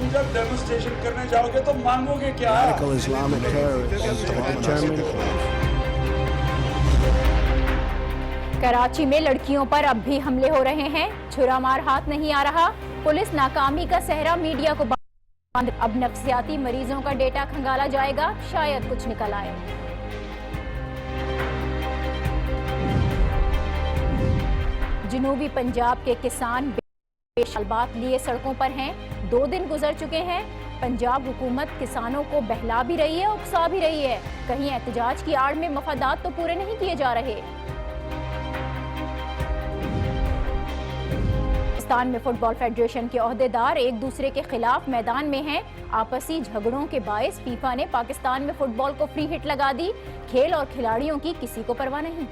तुम जब डेमोन्स्ट्रेशन करने जाओगे तो मांगोगे क्या? कराची में लड़कियों पर अब भी हमले हो रहे हैं, छुरा मार हाथ नहीं आ रहा। पुलिस नाकामी का सहरा मीडिया को बांध, अब नफ्सियाती मरीजों का डेटा खंगाला जाएगा, शायद कुछ निकल आए। जनूबी पंजाब के किसान बेशालबात लिए सड़कों पर हैं। 2 दिन गुजर चुके हैं। पंजाब हुकूमत किसानों को बहला भी रही है, उकसा भी रही है। कहीं एहतजाज की आड़ में मफादात तो पूरे नहीं किए जा रहे। पाकिस्तान में फुटबॉल फेडरेशन के ओहदेदार एक दूसरे के खिलाफ मैदान में हैं। आपसी झगड़ों के बायस फीफा ने पाकिस्तान में फुटबॉल को फ्री हिट लगा दी। खेल और खिलाड़ियों की किसी को परवाह नहीं।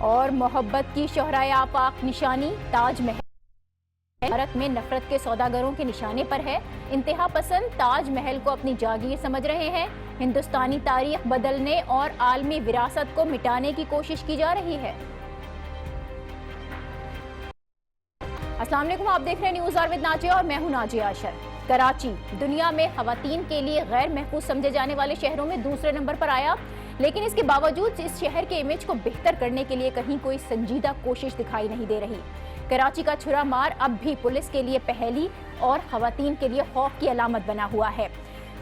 और मोहब्बत की शोहराए आफाक निशानी ताजमहल भारत में नफरत के सौदागरों के निशाने पर है। इंतहा पसंद ताजमहल को अपनी जागीर समझ रहे हैं। हिंदुस्तानी तारीख बदलने और आलमी विरासत को मिटाने की कोशिश की जा रही है। अस्सलाम वालेकुम, आप देख रहे हैं न्यूज़ आवर विद नाजिया और मैं हूं नाजिया अशर। कराची दुनिया में खवातीन के लिए गैर महफूज समझे जाने वाले शहरों में दूसरे नंबर पर आया, लेकिन इसके बावजूद इस शहर के इमेज को बेहतर करने के लिए कहीं कोई संजीदा कोशिश दिखाई नहीं दे रही। कराची का छुरा मार अब भी पुलिस के लिए पहेली और खवातीन के लिए खौफ की अलामत बना हुआ है।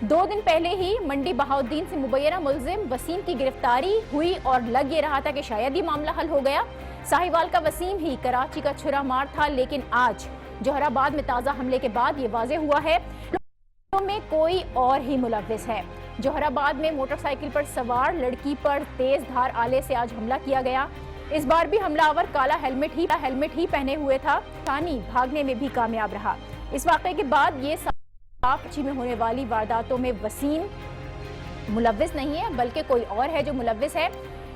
2 दिन पहले ही मंडी बहाउद्दीन से मुबैना मुलजिम वसीम की गिरफ्तारी हुई और लग ये रहा था कि शायद ये मामला हल हो गया। साहिवाल का वसीम ही कराची का छुरा मार था, लेकिन आज जोहराबाद में ताज़ा हमले के बाद ये वाज़ेह हुआ है में कोई और ही मुलव्विस है। जोहराबाद में मोटरसाइकिल पर सवार लड़की पर तेज धार आले से आज हमला किया गया। इस बार भी हमलावर काला हेलमेट ही पहने हुए था। थानी भागने में भी कामयाब रहा। इस वाक़े के बाद ये कराची में होने वाली वारदातों में वसीम मुलव्विस नहीं है, बल्कि कोई और है जो मुलव्विस है।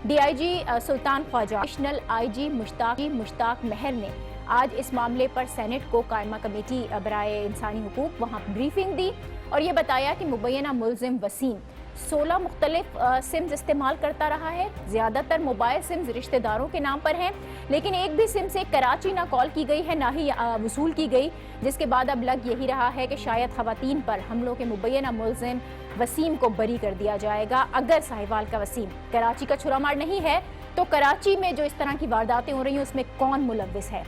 डीआईजी सुल्तान ख्वाजा, नेशनल आईजी मुश्ताक महर ने आज इस मामले पर सेनेट को कायमा कमेटी बराए इंसानी हुकूक वहाँ ब्रीफिंग दी और ये बताया कि मुबैना मुलजिम वसीम 16 मुख्तलिफ सिम्स इस्तेमाल करता रहा है। ज़्यादातर मोबाइल सिम्स रिश्तेदारों के नाम पर हैं, लेकिन एक भी सिम से कराची ना कॉल की गई है ना ही वसूल की गई, जिसके बाद अब लग यही रहा है कि शायद खवातीन पर हमलों के मुबैना मुलजिम वसीम को बरी कर दिया जाएगा। अगर साहिवाल का वसीम कराची का छुरामार नहीं है तो कराची में जो इस तरह की वारदातें हो रही हैं उसमें कौन मुलव्विस है,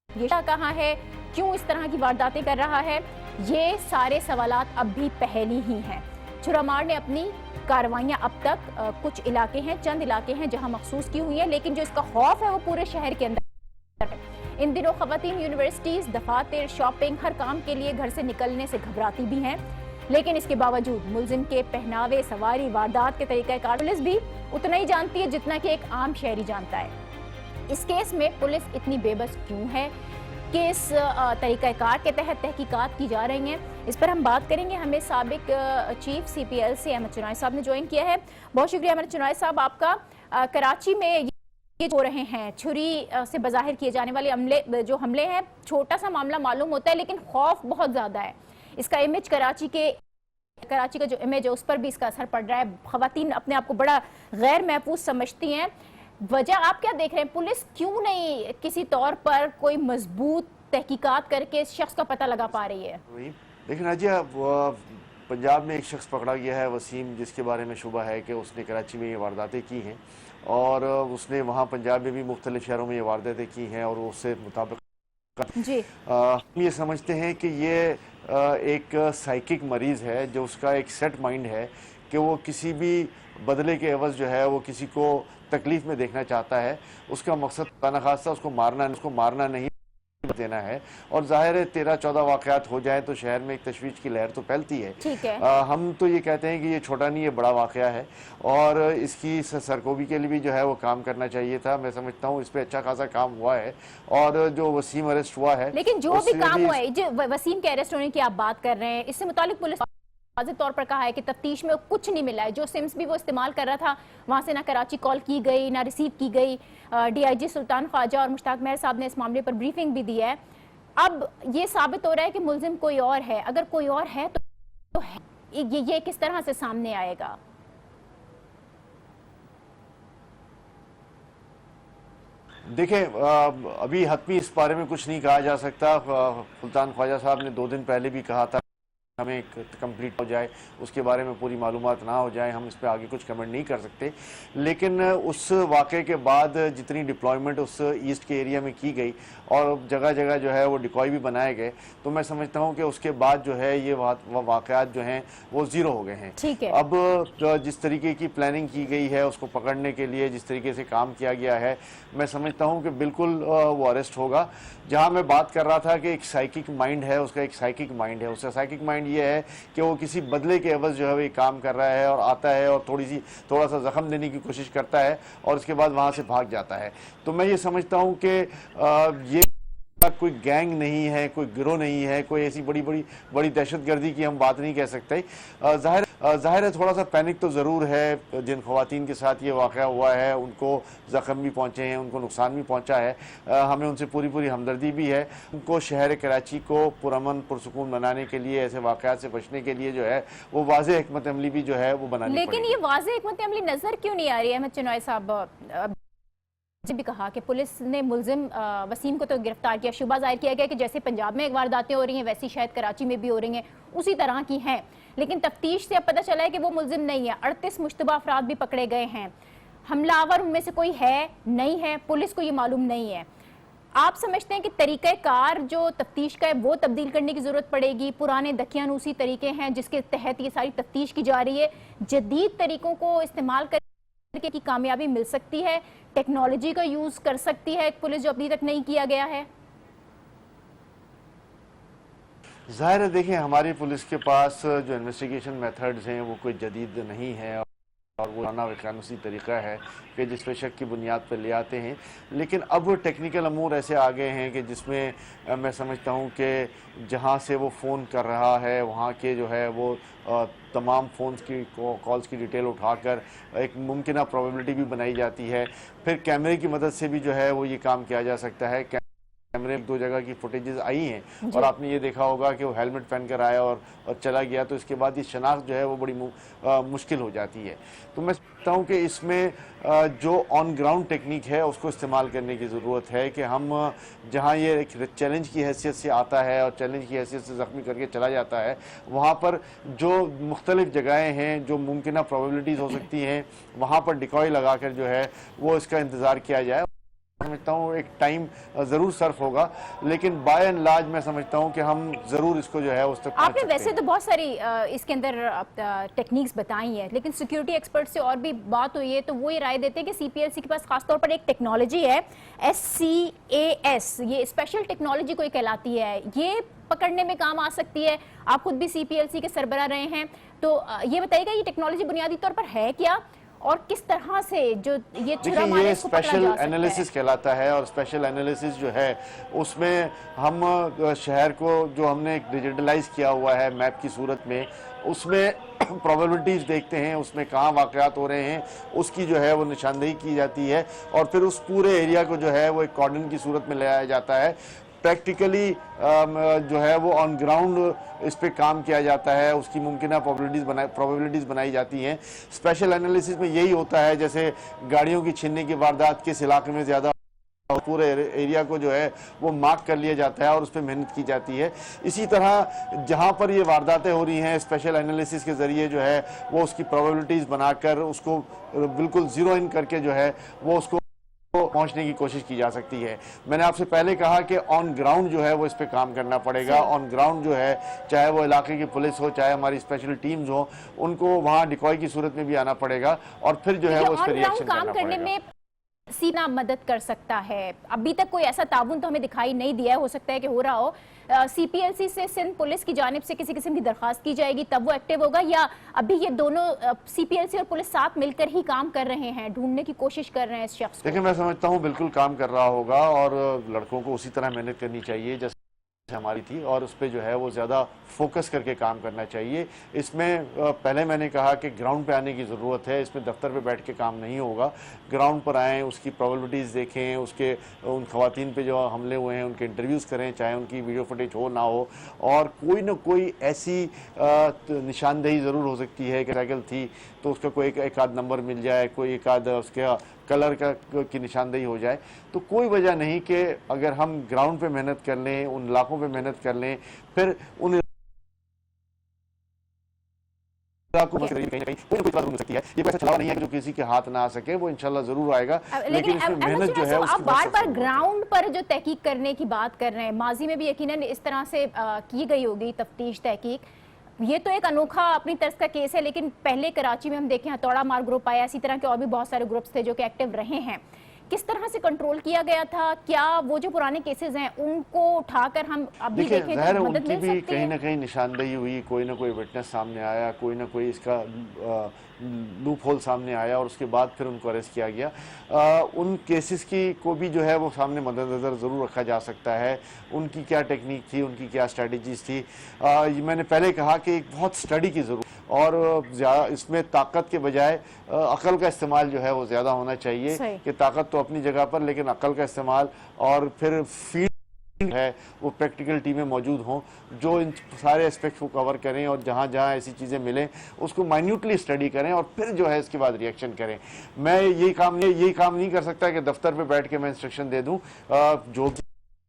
ये कहाँ है, क्यों इस तरह की वारदातें कर रहा है, ये सारे सवालात अब भी पहेली ही हैं। छुरामार ने अपनी कार्रवाइयाँ अब तक कुछ इलाके हैं, चंद इलाके हैं जहां मखसूस की हुई है, लेकिन जो इसका खौफ है वो पूरे शहर के अंदर है। इन दिनों खवातीन यूनिवर्सिटीज, दफातर, शॉपिंग, हर काम के लिए घर से निकलने से घबराती भी हैं, लेकिन इसके बावजूद मुलजिम के पहनावे, सवारी, वारदात के तरीक़ाकार पुलिस भी उतना ही जानती है जितना कि एक आम शहरी जानता है। इस केस में पुलिस इतनी बेबस क्यों है, किस तरीक़ाकार के तहत तहकीकात की जा रही हैं, इस पर हम बात करेंगे। हमें साबिक चीफ CPL से अहमद चुनाई साहब ने ज्वाइन किया है। बहुत शुक्रिया अहमद चुनाई साहब आपका। कराची में ये हो रहे हैं छुरी से बज़ाहिर किए जाने वाले जो हमले हैं, छोटा सा मामला मालूम होता है लेकिन खौफ बहुत ज़्यादा है। इसका इमेज कराची का जो इमेज है उस पर भी इसका असर पड़ रहा है। खवातीन अपने आप को बड़ा गैर महफूज समझती हैं। वजह आप क्या देख रहे हैं, पुलिस क्यों नहीं किसी तौर पर कोई मजबूत तहकीकात करके इस शख्स का पता लगा पा रही है? देखिए नाजिया, पंजाब में एक शख्स पकड़ा गया है वसीम, जिसके बारे में शुबा है कि उसने कराची में ये वारदातें की हैं और उसने वहाँ पंजाब में भी मुख्तलिफ शहरों में ये वारदातें की हैं और उससे मुताबिक जी हम ये समझते हैं कि ये एक साइकिक मरीज़ है, जो उसका एक सेट माइंड है कि वो किसी भी बदले के एवज जो है वो किसी को तकलीफ में देखना चाहता है। उसका मकसद खाना खासा उसको मारना नहीं देना है। और जाहिर है 13-14 वाक़यात हो जाए तो शहर में एक तशवीश की लहर तो फैलती है। ठीक है। हम तो ये कहते हैं कि ये छोटा नहीं, ये बड़ा वाक़या है और इसकी सरकोबी के लिए भी जो है वो काम करना चाहिए था। मैं समझता हूँ इस पर अच्छा खासा काम हुआ है और जो वसीम अरेस्ट हुआ है, लेकिन जो भी काम हुआ है, जो वसीम के अरेस्ट होने की आप बात कर रहे हैं, इससे मुतालिक पुलिस वाज़ेह तौर पर कहा है कि तफ्तीश में कुछ नहीं मिला है। जो सिम्स भी वो इस्तेमाल कर रहा था वहाँ से ना कराची कॉल की गई ना रिसीव की गई। DIG सुल्तान ख्वाजा और मुश्ताक महर साहब ने इस मामले पर ब्रीफिंग भी दी है। अब ये साबित हो रहा है कि मुलजिम कोई और है। अगर कोई और है तो ये किस तरह से सामने आएगा? देखें, अभी हतमी इस बारे में कुछ नहीं कहा जा सकता। सुल्तान ख्वाजा साहब ने 2 दिन पहले भी कहा था हमें कंप्लीट हो जाए, उसके बारे में पूरी मालूमात ना हो जाए, हम इस पर आगे कुछ कमेंट नहीं कर सकते। लेकिन उस वाक़े के बाद जितनी डिप्लॉयमेंट उस ईस्ट के एरिया में की गई और जगह जगह जो है वो डिकॉय भी बनाए गए, तो मैं समझता हूँ कि उसके बाद जो है ये वाक़यात जो हैं वो ज़ीरो हो गए हैं। ठीक है। अब जिस तरीके की प्लानिंग की गई है उसको पकड़ने के लिए, जिस तरीके से काम किया गया है, मैं समझता हूँ कि बिल्कुल वो अरेस्ट होगा। जहाँ मैं बात कर रहा था कि एक साइकिक माइंड है, उसका एक साइकिक माइंड है, उसका साइकिक माइंड ये है कि वो किसी बदले के एवज जो है वो काम कर रहा है और आता है और थोड़ा सा जख्म देने की कोशिश करता है और उसके बाद वहाँ से भाग जाता है। तो मैं ये समझता हूँ कि ये कोई गैंग नहीं है, कोई गिरोह नहीं है, कोई ऐसी बड़ी दहशतगर्दी की हम बात नहीं कह सकते। जाहिर है थोड़ा सा पैनिक तो ज़रूर है। जिन ख़वातीन के साथ ये वाक़या हुआ है उनको ज़ख़म भी पहुँचे हैं, उनको नुकसान भी पहुँचा है, हमें उनसे पूरी हमदर्दी भी है। उनको शहर कराची को पुरअमन पुरसुकून बनाने के लिए, ऐसे वाक़यात से बचने के लिए जो है वो वाज़ेह हिकमत अमली भी जो है वो बनानी पड़ेगी। लेकिन ये वाज़ेह हिकमत अमली नज़र क्यों नहीं आ रही है? अहमद चिनॉय साहब भी कहा कि पुलिस ने मुलजिम वसीम को तो गिरफ्तार किया, शुबा जाहिर किया गया कि जैसे पंजाब में वारदातें हो रही हैं वैसी शायद कराची में भी हो रही हैं, उसी तरह की हैं। लेकिन तफ्तीश से अब पता चला है कि वो मुलजिम नहीं है। 38 मुश्तबा अफराद भी पकड़े गए हैं। हमलावर उनमें से कोई है नहीं है, पुलिस को ये मालूम नहीं है। आप समझते हैं कि तरीक़ाकार जो तफ्तीश का है वो तब्दील करने की ज़रूरत पड़ेगी? पुराने दकियानूसी तरीके हैं जिसके तहत ये सारी तफ्तीश की जा रही है, जदीद तरीकों को इस्तेमाल करके की कामयाबी मिल सकती है? टेक्नोलॉजी का यूज़ कर सकती है पुलिस, जो अभी तक नहीं किया गया है? ज़ाहिर है, देखिए हमारी पुलिस के पास जो इन्वेस्टिगेशन मेथड्स हैं वो कोई जदीद नहीं है और वो पुराना वकानूसी तरीक़ा है कि जिस पे शक की बुनियाद पर ले आते हैं। लेकिन अब टेक्निकल अमूर ऐसे आ गए हैं कि जिसमें मैं समझता हूँ कि जहाँ से वो फ़ोन कर रहा है वहाँ के जो है वो तमाम फ़ोन्स की कॉल्स की डिटेल उठाकर एक मुमकिन प्रोबेबिलिटी भी बनाई जाती है। फिर कैमरे की मदद से भी जो है वो ये काम किया जा सकता है। कैमरे 2 जगह की फुटेजेस आई हैं और आपने ये देखा होगा कि वो हेलमेट पहन कर आया और चला गया, तो इसके बाद ये शनाख्त जो है वो बड़ी मुश्किल हो जाती है। तो मैं समझता हूँ कि इसमें जो ऑन ग्राउंड टेक्निक है उसको इस्तेमाल करने की ज़रूरत है कि हम जहाँ ये एक चैलेंज की हैसियत से आता है और चैलेंज की हैसियत से ज़ख्मी करके चला जाता है, वहाँ पर जो मुख्तलिफ़ जगहें हैं जो मुमकिन प्रोबेबिलिटीज़ हो सकती हैं वहाँ पर डिकॉय लगा कर जो है वो इसका इंतज़ार किया जाए। समझता हूँ एक टाइम ज़रूर सर्फ होगा, लेकिन बाय एंड लार्ज मैं समझता हूँ कि हम ज़रूर इसको जो है उस तक आपने वैसे तो बहुत सारी इसके अंदर टेक्निक्स बताई हैं, लेकिन सिक्योरिटी एक्सपर्ट से और भी बात हुई है तो वो ये राय देते हैं कि सीपीएलसी के पास खासतौर पर एक टेक्नोलॉजी है SCAS, ये स्पेशल टेक्नोलॉजी कोई कहलाती है, ये पकड़ने में काम आ सकती है। आप खुद भी सीपीएलसी के सरबराह रहे हैं, तो ये बताइएगा ये टेक्नोलॉजी बुनियादी तौर पर है क्या और किस तरह से जो ये छुरा माल है इसको पकड़ा जा सकता है? स्पेशल एनालिसिस कहलाता है और स्पेशल एनालिसिस जो है उसमें हम शहर को जो हमने एक डिजिटलाइज किया हुआ है मैप की सूरत में, उसमें प्रोबेबिलिटीज़ देखते हैं, उसमें कहाँ वाक़यात हो रहे हैं उसकी जो है वो निशानदेही की जाती है और फिर उस पूरे एरिया को जो है वो एक कॉर्डन की सूरत में ले आया जाता है। प्रैक्टिकली जो है वो ऑन ग्राउंड इस पे काम किया जाता है, उसकी मुमकिन प्रोबेबिलिटीज़ बनाई जाती हैं। स्पेशल एनालिसिस में यही होता है, जैसे गाड़ियों की छीनने की वारदात किस इलाके में ज़्यादा, पूरे एरिया को जो है वो मार्क कर लिया जाता है और उस पर मेहनत की जाती है। इसी तरह जहाँ पर ये वारदातें हो रही हैं स्पेशल एनालिसिस के ज़रिए जो है वो उसकी प्रोबेबिलिटीज़ बनाकर उसको बिल्कुल ज़ीरो इन करके जो है वो उसको पहुंचने की कोशिश की जा सकती है। मैंने आपसे पहले कहा कि ऑन ग्राउंड जो है वो इस पे काम करना पड़ेगा। ऑन ग्राउंड जो है चाहे वो इलाके की पुलिस हो चाहे हमारी स्पेशल टीम्स हो, उनको वहां डिकॉय की सूरत में भी आना पड़ेगा और फिर जो है वो इस पे रिएक्शन करना पड़ेगा। सीना मदद कर सकता है। अभी तक कोई ऐसा ताबून तो हमें दिखाई नहीं दिया है, हो सकता है कि हो रहा हो। सीपीएलसी से सिंध पुलिस की जानिब से किसी किस्म की दरखास्त की जाएगी तब वो एक्टिव होगा, या अभी ये दोनों सीपीएलसी और पुलिस साथ मिलकर ही काम कर रहे हैं, ढूंढने की कोशिश कर रहे हैं इस शख्स को? देखिए मैं समझता हूँ बिल्कुल काम कर रहा होगा और लड़कों को उसी तरह मेहनत करनी चाहिए जैसे हमारी थी और उस पर जो है वो ज़्यादा फोकस करके काम करना चाहिए। इसमें पहले मैंने कहा कि ग्राउंड पे आने की ज़रूरत है, इसमें दफ्तर पे बैठ के काम नहीं होगा। ग्राउंड पर आएँ, उसकी प्रोबेबिलिटीज़ देखें, उसके उन ख़वातीन पे जो हमले हुए हैं उनके इंटरव्यूज़ करें, चाहे उनकी वीडियो फुटेज हो ना हो, और कोई ना कोई ऐसी निशानदेही ज़रूर हो सकती है कि साइकिल थी तो उसका कोई एक आध नंबर मिल जाए, कोई एक आध उसका कलर की निशानदेही हो जाए। तो कोई वजह नहीं कि अगर हम ग्राउंड पे मेहनत कर लें, उन इलाकों पे मेहनत कर लें, फिर उन को कहीं ना कहीं कोई ना कोई बात हो सकती है। ये कोई ऐसा चलावा नहीं है कि जो किसी के हाथ ना आ सके, वो इंशाल्लाह जरूर आएगा। लेकिन इसमें मेहनत जो है आप बार बार ग्राउंड पर जो तहकीक करने की बात कर रहे हैं, माजी में भी यकीनन इस तरह से की गई होगी तफ्तीश तहकीक, ये तो एक अनोखा अपनी तर्ज का केस है। लेकिन पहले कराची में हम देखें हथौड़ा मार ग्रुप आया, इसी तरह के और भी बहुत सारे ग्रुप्स थे जो कि एक्टिव रहे हैं। किस तरह से कंट्रोल किया गया था? क्या वो जो पुराने केसेस हैं उनको उठाकर हम अभी देखें तो मदद मिल सकती है? कहीं ना कहीं निशानदेही हुई, कोई ना कोई विटनेस सामने आया, कोई ना कोई इसका लूप होल सामने आया और उसके बाद फिर उनको अरेस्ट किया गया। उन केसेस की को भी जो है वो सामने मद्देनज़र ज़रूर रखा जा सकता है। उनकी क्या टेक्निक थी, उनकी क्या स्ट्रेटजीज थी। मैंने पहले कहा कि एक बहुत स्टडी की ज़रूरत और इसमें ताकत के बजाय अकल का इस्तेमाल जो है वो ज़्यादा होना चाहिए कि ताकत तो अपनी जगह पर, लेकिन अकल का इस्तेमाल और फिर फील्ड है वो प्रैक्टिकल टीमें मौजूद हों जो इन सारे एस्पेक्ट्स को कवर करें और जहाँ जहाँ ऐसी चीज़ें मिलें उसको माइन्यूटली स्टडी करें और फिर जो है इसके बाद रिएक्शन करें। मैं यही काम नहीं कर सकता कि दफ्तर पे बैठ के मैं इंस्ट्रक्शन दे दूँ। जो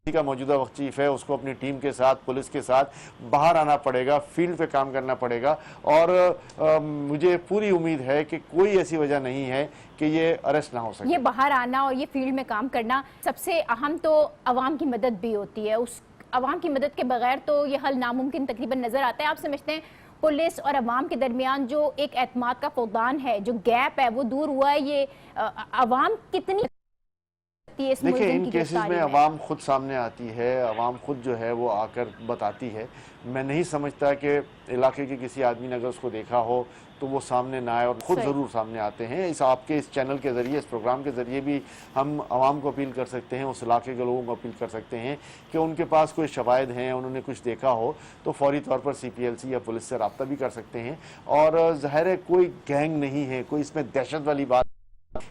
का मौजूदा वक्त चीफ है उसको अपनी टीम के साथ, पुलिस के साथ बाहर आना पड़ेगा, फील्ड पे काम करना पड़ेगा। और मुझे पूरी उम्मीद है कि कोई ऐसी वजह नहीं है कि ये अरेस्ट ना हो सके। ये बाहर आना और ये फील्ड में काम करना, सबसे अहम तो अवाम की मदद भी होती है। उस अवाम की मदद के बगैर तो ये हल नामुमकिन तकरीबन नजर आता है। आप समझते हैं पुलिस और अवाम के दरमियान जो एक एतमाद का फुकदान है, जो गैप है, वो दूर हुआ है? ये अवाम कितनी देखिए इन केसेस में अवाम खुद सामने आती है, अवाम खुद जो है वो आकर बताती है। मैं नहीं समझता कि इलाके के किसी आदमी ने अगर उसको देखा हो तो वो सामने ना आए, और खुद ज़रूर सामने आते हैं। इस चैनल के ज़रिए, इस प्रोग्राम के ज़रिए भी हम आवाम को अपील कर सकते हैं, उस इलाके के लोगों को अपील कर सकते हैं कि उनके पास कोई शवाहिद हैं, उन्होंने कुछ देखा हो तो फौरी तौर पर CPLC या पुलिस से रब्ता भी कर सकते हैं। और ज़ाहिर है कोई गैंग नहीं है, कोई इसमें दहशत वाली बात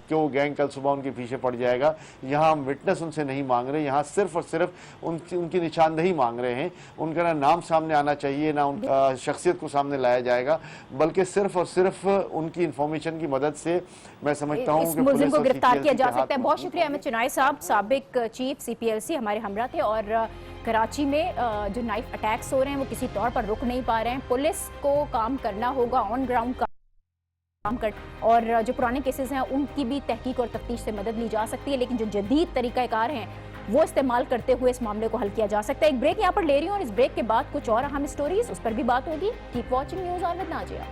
कि वो गैंग कल सुबह उनके पीछे पड़ जाएगा। यहाँ हम विटनेस उनसे नहीं मांग रहे, यहाँ सिर्फ और सिर्फ उनकी निशानदेही मांग रहे हैं। उनका ना नाम सामने आना चाहिए, ना उन शख्सियत को सामने लाया जाएगा, बल्कि सिर्फ और सिर्फ उनकी इंफॉर्मेशन की मदद से मैं समझता हूँ कि मुलजिम को गिरफ्तार किया जा सकता है। बहुत शुक्रिया अहमद चुनाई साहब, साबिक चीफ CPLC हमारे हमरा थे। और कराची में जो नाइफ अटैक्स हो रहे हैं वो किसी तौर पर रुक नहीं पा रहे हैं। पुलिस को काम करना होगा, ऑन ग्राउंड काम कर, और जो पुराने केसेस हैं उनकी भी तहकीक और तफ्तीश से मदद ली जा सकती है। लेकिन जो जदीद तरीक़ाकार हैं वो इस्तेमाल करते हुए इस मामले को हल किया जा सकता है। एक ब्रेक यहाँ पर ले रही हूँ और इस ब्रेक के बाद कुछ और अहम स्टोरीज, उस पर भी बात होगी। Keep watching news on with Nazia.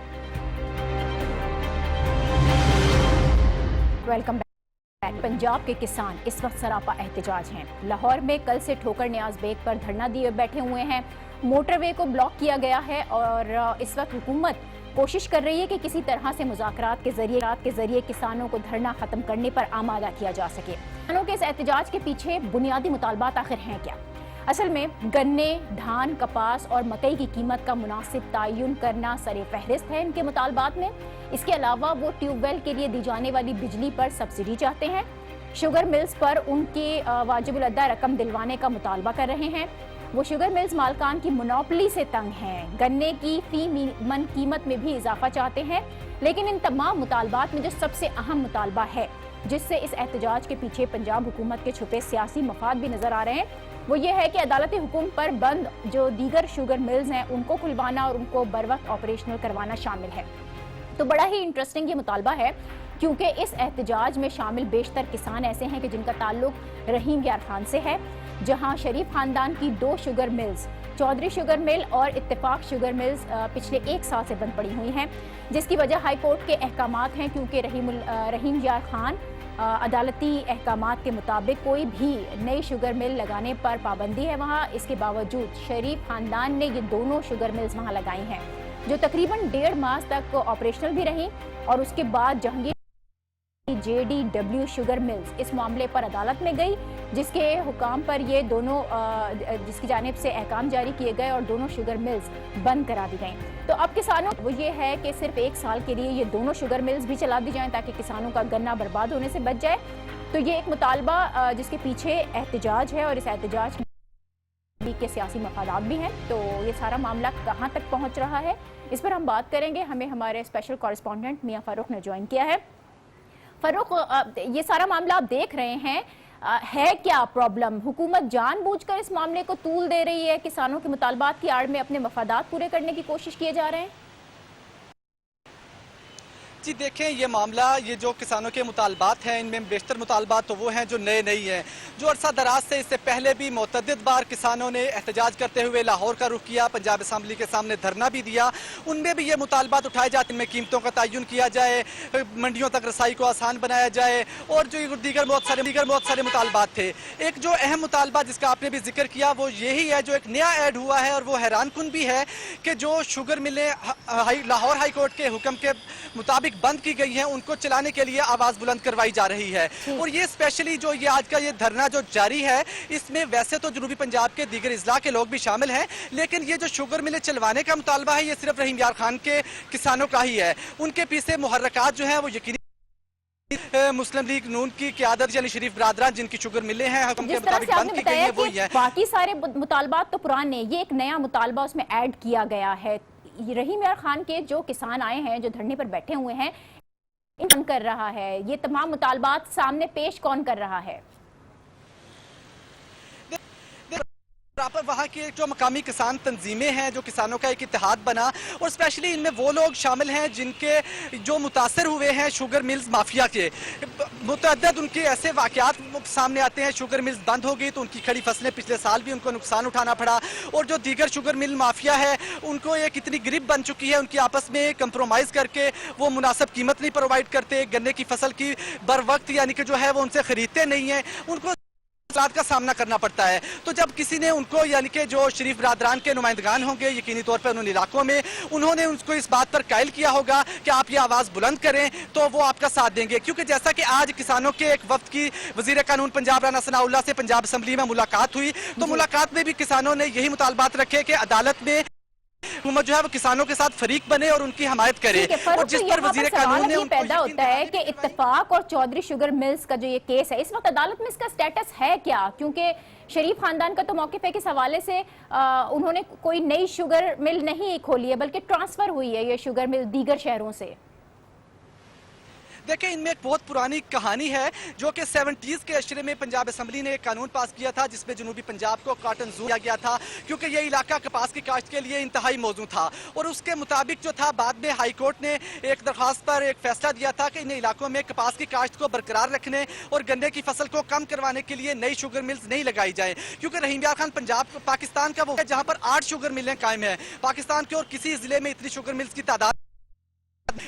Welcome back. Punjab के किसान इस वक्त सरापा एहतजाज हैं। लाहौर में कल से ठोकर न्याज बेग पर धरना दिए बैठे हुए हैं। मोटरवे को ब्लॉक किया गया है और इस वक्त हुकूमत कोशिश कर रही है कि किसी तरह से मुज़ाकरात के जरिए किसानों को धरना खत्म करने पर आमादा किया जा सके। किसानों के इस एहतजाज के पीछे बुनियादी मुतालबात आखिर हैं क्या? असल में गन्ने, धान, कपास और मकई की कीमत का मुनासिब तायुन करना सरे फहरिस्त है इनके मुतालबात में। इसके अलावा वो ट्यूबवेल के लिए दी जाने वाली बिजली पर सब्सिडी चाहते हैं। शुगर मिल्स पर उनके वाजिबुल अदा रकम दिलवाने का मुतालबा कर रहे हैं। वो शुगर मिल्स मालकान की मोनोपोली से तंग हैं। गन्ने की फी मन कीमत में भी इजाफा चाहते हैं। लेकिन इन तमाम मुतालबात में जो सबसे अहम मुतालबा है जिससे इस एहतजाज के पीछे पंजाब हुकूमत के छुपे सियासी मफाद भी नजर आ रहे हैं, वो ये है कि अदालती हुक्म पर बंद जो दीगर शुगर मिल्स हैं उनको खुलवाना और उनको बर वक्त ऑपरेशनल करवाना शामिल है। तो बड़ा ही इंटरेस्टिंग ये मुतालबा है क्योंकि इस एहतजाज में शामिल बेशतर किसान ऐसे हैं कि जिनका ताल्लुक रहीम यार खान से है, जहां शरीफ खानदान की 2 sugar mills, Chaudhry sugar mill और इत्तेफाक शुगर मिल्स पिछले 1 साल से बंद पड़ी हुई हैं, जिसकी वजह हाई कोर्ट के अहकामात हैं। क्योंकि रहीम यार खान अदालती अहकामात के मुताबिक कोई भी नई शुगर मिल लगाने पर पाबंदी है वहाँ। इसके बावजूद शरीफ खानदान ने ये दोनों शुगर मिल्स वहाँ लगाई हैं जो तकरीबन 1.5 माह तक ऑपरेशनल भी रहीं। और उसके बाद जहांगीर JDW शुगर मिल्स इस मामले पर अदालत में गई, जिसके हुकाम पर ये दोनों जिसकी जानिब से अहकाम जारी किए गए और दोनों शुगर मिल्स बंद करा दी गई। तो अब किसानों वो ये है कि सिर्फ 1 साल के लिए ये दोनों शुगर मिल्स भी चला दी जाएं ताकि किसानों का गन्ना बर्बाद होने से बच जाए। तो ये एक मुतालबा जिसके पीछे एहतजाज है और इस एहतजाज के सियासी मफादात भी हैं। तो ये सारा मामला कहाँ तक पहुँच रहा है इस पर हम बात करेंगे। हमें हमारे स्पेशल कॉरेस्पॉन्डेंट मियां फारूक ने ज्वाइन किया है। फरूख, ये सारा मामला आप देख रहे हैं, है क्या प्रॉब्लम? हुकूमत जानबूझकर इस मामले को तूल दे रही है, किसानों के मुतालबात की आड़ में अपने मफादात पूरे करने की कोशिश किए जा रहे हैं? जी देखें, ये मामला, ये जो किसानों के मुतालबात हैं, इनमें बेशतर मुतालबात तो वो हैं जो नए नहीं हैं, जो अरसा दराज से इससे पहले भी मुतअद्दिद बार किसानों ने एहतजाज करते हुए लाहौर का रुख किया, पंजाब असम्बली के सामने धरना भी दिया। उनमें भी ये मुतालबात उठाए जाते हैं, इनमें कीमतों का तयन किया जाए, मंडियों तक रसाई को आसान बनाया जाए और जो दीगर बहुत सारे मुतालबात थे। एक जो अहम मुतालबा जिसका आपने भी जिक्र किया वो यही है, जो एक नया ऐड हुआ है और वो हैरान कुन भी है कि जो शुगर मिलें लाहौर हाई कोर्ट के हुक्म के मुताबिक बंद की गई हैं, उनको चलाने के लिए आवाज बुलंद करवाई जा रही है। और ये स्पेशली जो ये आज का ये धरना जो जारी है, इसमें वैसे तो जनूबी पंजाब के दीगर इजला के लोग भी शामिल हैं, लेकिन ये जो शुगर मिलें चलवाने का मुतालबा है, ये सिर्फ रहीम यार खान के किसानों का ही है। उनके पीछे मुहर्रकात जो है वो यकीनी मुस्लिम लीग नून की क़यादत यानी शरीफ बरादरान जिनकी शुगर मिले हैं हुक्म के मुताबिक बंद की गई है, वही है। बाकी सारे मुतालबात तो पुराने, ये एक नया मुतालबा उसमें ऐड किया गया है। रहीम यार खान के जो किसान आए हैं, जो धरने पर बैठे हुए हैं, कौन कर रहा है ये तमाम मुतालबात सामने पेश कौन कर रहा है? वहाँ की जो मकामी किसान तंजीमें हैं, जो किसानों का एक इत्तेहाद बना, और स्पेशली इनमें वो लोग शामिल हैं जिनके जो मुतासर हुए हैं शुगर मिल्स माफिया के। मुतअद्दिद उनके ऐसे वाक़यात सामने आते हैं, शुगर मिल्स बंद हो गई तो उनकी खड़ी फसलें पिछले साल भी उनको नुकसान उठाना पड़ा, और जो दीगर शुगर मिल माफिया है उनको एक इतनी गिरिप बन चुकी है, उनकी आपस में कंप्रोमाइज़ करके वो मुनासिब कीमत नहीं प्रोवाइड करते, गन्ने की फसल की बर वक्त यानी कि जो है वो उनसे ख़रीदते नहीं हैं, उनको का सामना करना पड़ता है। तो जब किसी ने उनको यानी कि जो शरीफ बरादरान के नुमाइंदगान होंगे यकीनी तौर पर उन इलाकों में, उन्होंने उनको इस बात पर कायल किया होगा कि आप ये आवाज़ बुलंद करें तो वो आपका साथ देंगे। क्योंकि जैसा कि आज किसानों के एक वक्त की वज़ीर कानून पंजाब राना सनाउल्लाह से पंजाब असम्बली में मुलाकात हुई, तो मुलाकात में भी किसानों ने यही मुतालबात रखे कि अदालत में हुकूमत जो है वो किसानों के साथ फरीक बने और उनकी हमायत करे। और जिस पर वज़ीर कानून ने पैदा होता है कि इत्तेफाक और चौधरी शुगर मिल्स का जो ये केस है, इस वक्त अदालत में इसका स्टेटस है क्या? क्योंकि शरीफ खानदान का तो मौक़िफ़ है कि इस हवाले से उन्होंने कोई नई शुगर मिल नहीं खोली है, बल्कि ट्रांसफर हुई है ये शुगर मिल दीगर शहरों से। देखिए, इनमें एक बहुत पुरानी कहानी है जो कि 70s के अशरे में पंजाब असम्बली ने एक कानून पास किया था जिसमें जनूबी पंजाब को कॉटन जू दिया गया था, क्योंकि ये इलाका कपास की काश्त के लिए इंतहाई मौजूद था। और उसके मुताबिक जो था, बाद में हाई कोर्ट ने एक दरख्वास्त पर एक फैसला दिया था कि इन इलाकों में कपास की काश्त को बरकरार रखने और गन्ने की फसल को कम करवाने के लिए नई शुगर मिल्स नहीं लगाई जाए। क्योंकि रहीम यार खान पंजाब पाकिस्तान का वो है जहाँ पर 8 शुगर मिलें कायम है, पाकिस्तान के और किसी जिले में इतनी शुगर मिल्स की तादाद,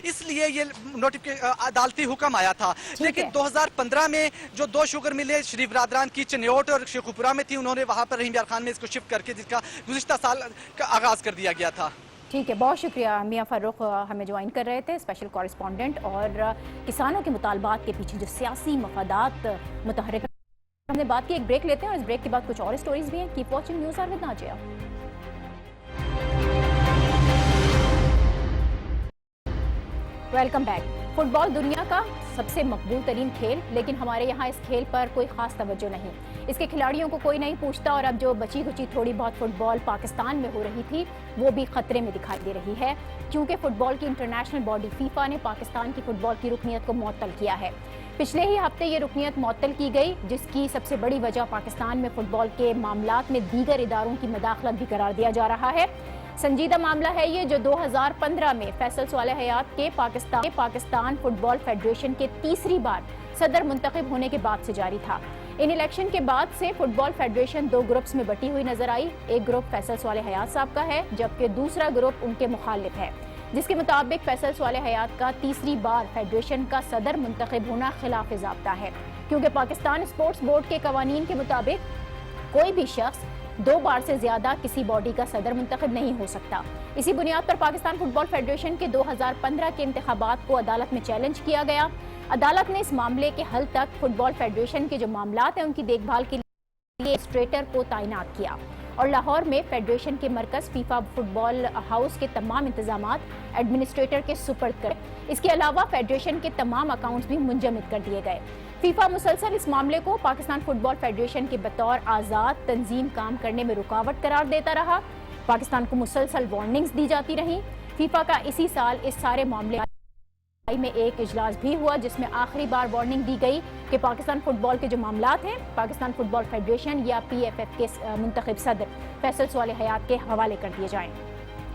इसलिए ये अदालती हुक्म आया था। लेकिन 2015 में जो 2 शुगर मिलें शरीफ बरादरान की चन्योट और शेखुपुरा में थी, उन्होंने वहां पर रहीम यार खान में इसको शिफ्ट करके जिसका गुज़िश्ता साल का आगाज कर दिया गया था। ठीक है, बहुत शुक्रिया मियां फारूक हमें ज्वाइन कर रहे थे, स्पेशल कॉरेस्पॉन्डेंट, और किसानों के मुतालबात के पीछे जो सियासी मफादात मुतहर्रिक हमने बात की। एक ब्रेक लेते हैं और इस ब्रेक के बाद कुछ और स्टोरीज भी हैं। Keep watching news hour with Nazia. Welcome back. Football दुनिया का सबसे मकबूल तरीन खेल, लेकिन हमारे यहाँ इस खेल पर कोई खास तवज्जो नहीं, इसके खिलाड़ियों को कोई नहीं पूछता, और अब जो बची खुची थोड़ी बहुत फुटबॉल पाकिस्तान में हो रही थी वो भी खतरे में दिखाई दे रही है, क्योंकि फुटबॉल की इंटरनेशनल बॉडी फीफा ने पाकिस्तान की फुटबॉल की रुकनियत को मुअत्तल किया है। पिछले ही हफ्ते ये रुकनियत मुअत्तल की गई, जिसकी सबसे बड़ी वजह पाकिस्तान में फुटबॉल के मामलात में दीगर इदारों की मदाखलत भी करार दिया जा रहा है। संजीदा मामला है ये, जो 2015 में फैसल स्वाले हयात के पाकिस्तान फुटबॉल फेडरेशन के तीसरी बार सदर मुंतखब होने के बाद से जारी था। इन इलेक्शन के बाद से फुटबॉल फेडरेशन 2 ग्रुप्स में बटी हुई नजर आई। एक ग्रुप फैसल स्वाले हयात साहब का है, जबकि दूसरा ग्रुप उनके मुखालिफ है, जिसके मुताबिक फैसल स्वाले हयात का तीसरी बार फेडरेशन का सदर मुंतखब होना खिलाफ ज़ाब्ता है, क्योंकि पाकिस्तान स्पोर्ट्स बोर्ड के कवानीन के मुताबिक कोई भी शख्स 2 बार से ज्यादा किसी बॉडी का सदर मुंतखब नहीं हो सकता। इसी बुनियाद पर पाकिस्तान फुटबॉल फेडरेशन के 2015 के इंतखाबात को अदालत में चैलेंज किया गया। अदालत ने इस मामले के हल तक फुटबॉल फेडरेशन के जो मामलात हैं उनकी देखभाल के लिए एडमिनिस्ट्रेटर को तैनात किया, और लाहौर में फेडरेशन के मरकज फीफा फुटबॉल हाउस के तमाम इंतजामात एडमिनिस्ट्रेटर के सुपर्द कर। इसके अलावा फेडरेशन के तमाम अकाउंट्स भी मुंजमद कर दिए गए। फीफा मुसलसल इस मामले को पाकिस्तान फुटबॉल फेडरेशन के बतौर आज़ाद तंजीम काम करने में रुकावट करार देता रहा। पाकिस्तान को मुसलसल वार्निंग्स दी जाती रहीं। फीफा का इसी साल इस सारे मामले में एक इजलास भी हुआ जिसमें आखिरी बार वार्निंग दी गई कि पाकिस्तान फुटबॉल के जो मामलात हैं पाकिस्तान फुटबॉल फेडरेशन या PFF के मुंतखब सदर फैसल स्वाले हयात के हवाले कर दिए जाएं।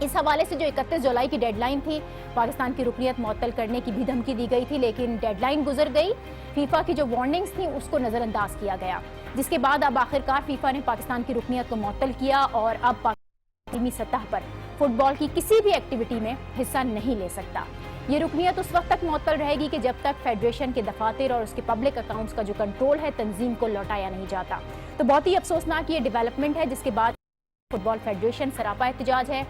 इस हवाले से जो 31 जुलाई की डेडलाइन थी, पाकिस्तान की रुकनियत मुअत्तल करने की भी धमकी दी गई थी, लेकिन डेडलाइन गुजर गई। फीफा की जो वार्निंग्स थी उसको नजरअंदाज किया गया, जिसके बाद अब आखिरकार फीफा ने पाकिस्तान की रुकनियत को मुअत्तल किया और अब पाकिस्तानी सतह पर फुटबॉल की किसी भी एक्टिविटी में हिस्सा नहीं ले सकता। ये रुकनियत उस वक्त तक मुअत्तल रहेगी कि जब तक फेडरेशन के दफातर और उसके पब्लिक अकाउंट्स का जो कंट्रोल है तंजीम को लौटाया नहीं जाता। तो बहुत ही अफसोसनाक ये डेवलपमेंट है, जिसके बाद फुटबॉल फेडरेशन सरापा एहतजाज है।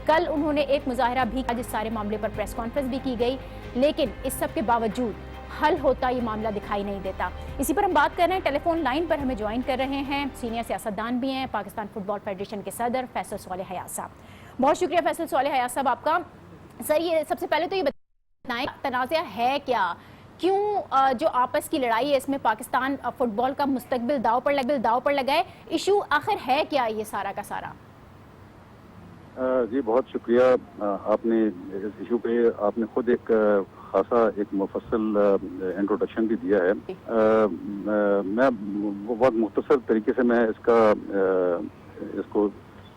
कल उन्होंने एक मुजाहरा भी किया, जिस सारे मामले पर प्रेस कॉन्फ्रेंस भी की गई, लेकिन इस सब के बावजूद हल होता ये मामला दिखाई नहीं देता। इसी पर हम बात कर रहे हैं। टेलीफोन लाइन पर हमें ज्वाइन कर रहे हैं सीनियर सियासतदान भी हैं, पाकिस्तान फुटबॉल फेडरेशन के सदर फैसल स्वाले हयात साहब। बहुत शुक्रिया फैसल स्वाले हयात साहब आपका। सर, ये सबसे पहले तो ये बताएं, तनाज़ा है क्या, क्यों जो आपस की लड़ाई है इसमें पाकिस्तान फुटबॉल का मुस्तकबिल दाव पर लगाए, इशू आखिर है क्या ये सारा का सारा? जी बहुत शुक्रिया। आपने इस इशू पे आपने खुद एक खासा एक मुफस्सल इंट्रोडक्शन भी दिया है। मैं बहुत मुख्तसर तरीके से मैं इसको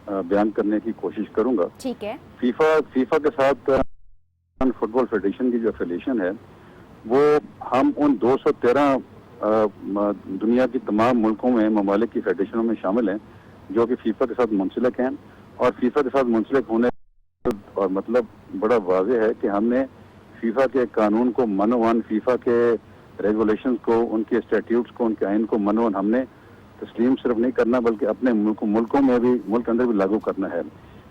बयान करने की कोशिश करूंगा। ठीक है। फीफा के साथ फुटबॉल फेडरेशन की जो एफिलिएशन है वो हम उन 213 दुनिया की तमाम मुल्कों में ममालिक की फेडरेशनों में शामिल हैं जो कि फीफा के साथ मुंसलिक हैं। और फीफा के साथ मुंसलिक होने और मतलब बड़ा वाज़ेह है कि हमने फीफा के कानून को मनोवन, फीफा के रेगुलेशंस को, उनके स्टैट्यूट्स को, उनके आइन को मनोवन हमने तस्लीम सिर्फ नहीं करना बल्कि अपने मुल्कों में भी, मुल्क अंदर भी लागू करना है।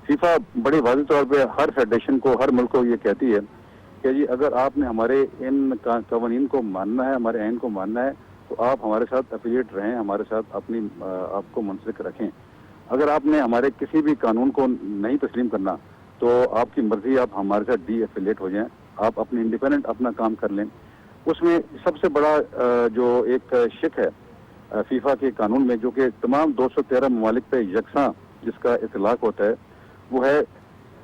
फीफा बड़े वाज़ेह तौर पे हर फेडरेशन को, हर मुल्क को ये कहती है कि जी अगर आपने हमारे इन कवानीन को मानना है, हमारे आइन को मानना है, तो आप हमारे साथ एफिलिएट रहें, हमारे साथ अपनी आपको मुंसलिक रखें। अगर आपने हमारे किसी भी कानून को नहीं तस्लीम करना तो आपकी मर्जी, आप हमारे साथ डी एफिलिएट हो जाएं, आप अपने इंडिपेंडेंट अपना काम कर लें। उसमें सबसे बड़ा जो एक शिक है फीफा के कानून में, जो कि तमाम 213 ममालिक पे यकसा जिसका इतलाक होता है, वो है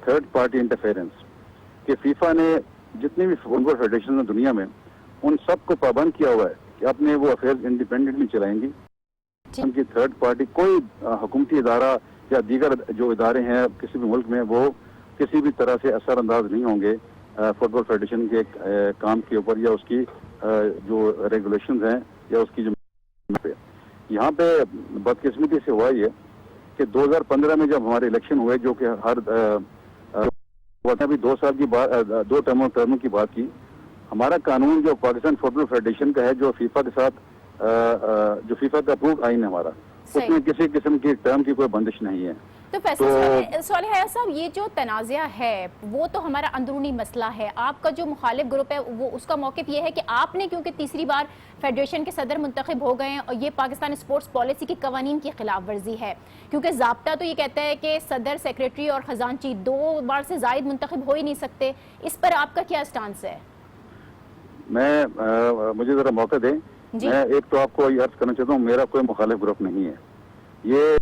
थर्ड पार्टी इंटरफेरेंस। कि फीफा ने जितनी भी फुटबॉल फेडरेशन है दुनिया में, उन सबको पाबंद किया हुआ है कि अपने वो अफेयर्स इंडिपेंडेंटली चलाएंगी। उनकी थर्ड पार्टी कोई हुकूमती इदारा या दीगर जो इदारे हैं किसी भी मुल्क में, वो किसी भी तरह से असरअंदाज नहीं होंगे फुटबॉल फेडरेशन के काम के ऊपर या उसकी जो रेगुलेशंस हैं या उसकी जो पे। यहाँ पे बदकिस्मती से हुआ ये कि 2015 में जब हमारे इलेक्शन हुए, जो कि हर अभी 2 साल की बात, 2 टर्मों की बात की, हमारा कानून जो पाकिस्तान फुटबॉल फेडरेशन का है, जो फीफा के साथ जो फीफा का अप्रूव्ड आइन है हमारा, उसमें किसी किस्म की टर्म की कोई बंदिश नहीं है। तो फैसल स्वाले हयात साहब, ये जो तनाज़ा है वो तो हमारा अंदरूनी मसला है। आपका जो मुखालिफ ग्रुप है वो उसका मौक़िफ़ ये है कि आपने क्योंकि तीसरी बार फेडरेशन के सदर मुंतखब हो गए हैं और ये पाकिस्तान स्पोर्ट्स पॉलिसी की कवानीन की खिलाफ वर्जी है, क्योंकि ज़ाब्ता तो ये कहता है कि सदर, सेक्रेटरी और खजानची 2 बार से ज़ायद मुंतखब हो ही नहीं सकते। इस पर आपका क्या स्टांस है? मुझे ज़रा मौका दें। मैं एक तो आपको ये अर्ज करना चाहता हूँ, मेरा कोई मुखालिफ ग्रुप नहीं है। ये